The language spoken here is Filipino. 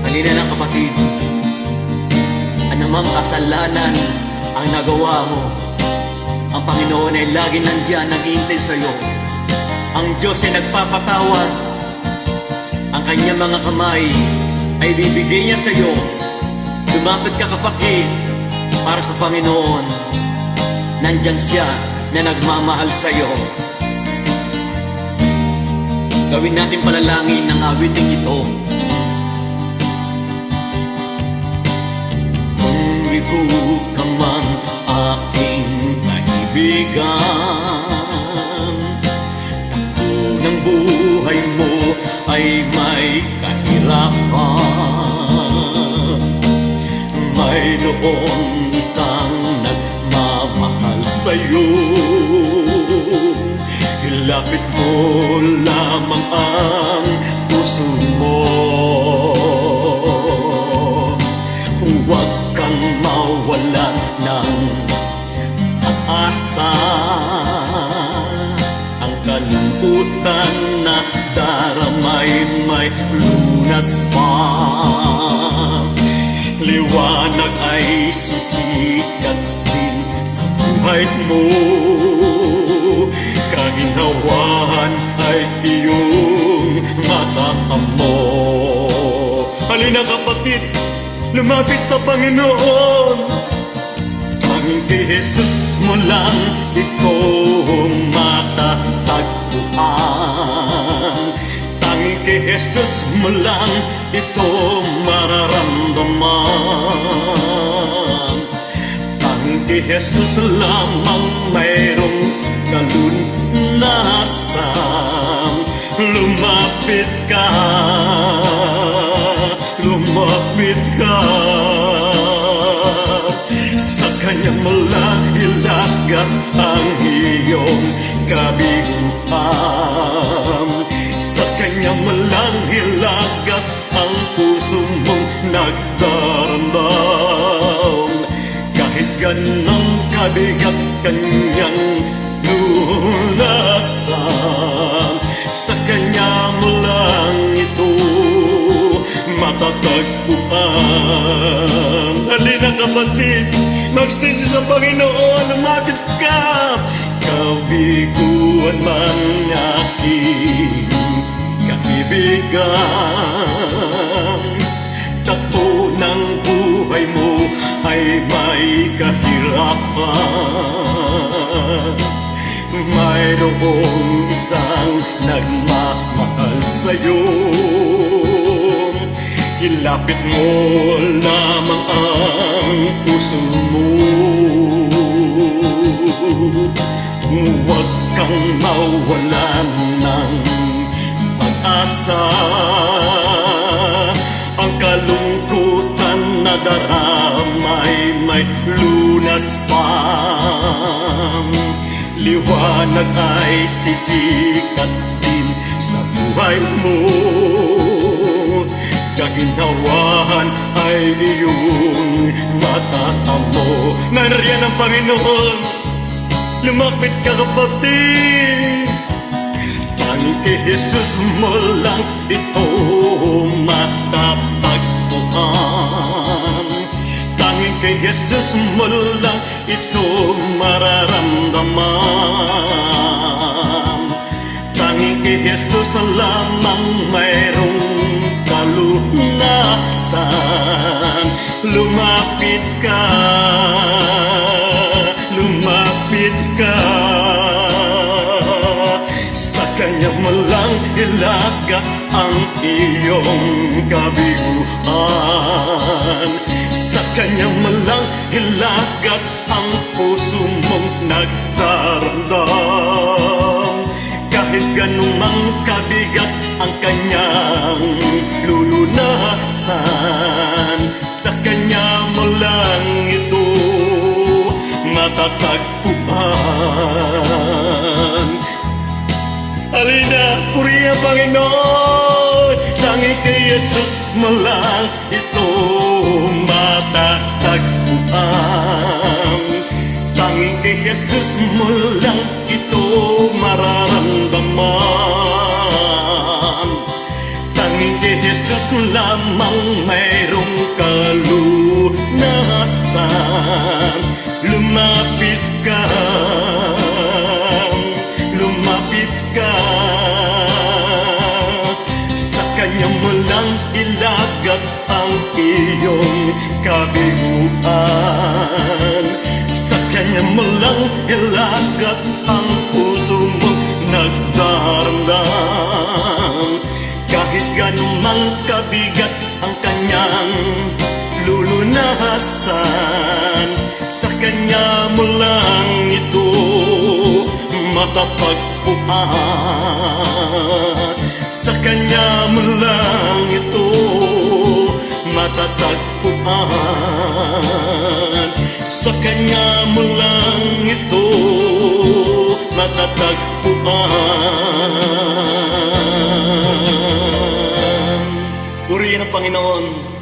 Halina na kapatid, anumang kasalanan ang nagawa mo, ang Panginoon ay lagi nandiyan, nag-iintay sa'yo. Ang Diyos ay nagpapatawad. Ang kanyang mga kamay ay bibigay niya sa'yo. Lumapit ka kapatid, para sa Panginoon. Nandyan siya na nagmamahal sa'yo. Gawin natin panalangin ng awiting ito. Bigo ka man aking kaibigan, takbo ng buhay mo ay may kahirapan. Mayroong isang nagmamahal sa'yo, ilapit mo lamang ang puso mo. Huwag kang mawalan ng asa, ang kalungkutan na daramay may lunas pa. Liwanag ay sisikat din sa buhay mo, kaginhawahan ay iyong matatamo. Halina kapatid, lumapit sa Panginoon. Tanging kay Jesus mo lang ito matatagpuan. Tanging kay Jesus mo lang ito mararamdaman. Tanging kay Jesus lamang mayroong kalunasan. Lumapit ka, lumapit ka, sa kanya mo lang ilagat ang iyong kabiguan. Sa kanya mo lang ilagat ang puso mong nagdaramdam. Kahit ganang kabigat kanyang lunasan, sa kanya mo lang ito matatagpuan. Halina kapatid, magsisi sa Panginoon, lumapit ka. Kabiguan man aking kaibigan, takbo ng buhay mo ay may kahirapan. Mayroong isang nagmamahal sa'yo, ilapit mo lamang ang puso mo. Huwag kang mawalan ng pag-asa, ang kalungkutan na daramay may lunas pa. Liwanag ay sisikat din sa buhay mo, kaginhawahan ay iyong matatamo. Nariyan ang Panginoon, lumapit ka kapatid. Tanging kay Jesus mo lang ito matatagpuan. Tanging kay Jesus mo lang ito mararamdaman. Tanging kay Jesus lamang mayroong kalunasan. Lumapit ka, lumapit ka, sa kanya mo lang ilaga ang iyong kabiguan. Sa kanya mo lang ilagat ang puso mong nagdaramdam. Kahit ganun mang kabigat ang kanyang lulunasan, sa kanya mo lang ito matatagpuan. Halina, puriya Panginoon, tanging kay Jesus mo lang ito matatagpuan. Tanging kay Jesus mo lang ito mararamdaman. Tanging kay Jesus lamang mayroong kalunasan. Lumapit ka, lumapit ka, sa Kanya mo lang ilagat ang iyong kabiguan. Sa Kanya mo lang ilagat ang puso mong nagdaramdam. Kahit ganumang kabigat ang Kanyang lulunasan, sa Kanya mo lang ito matatagpuan. Sa Kanya mo lang ito matatagpuan. Sa Kanya mo lang ito matatagpuan. Purihin ang Panginoon.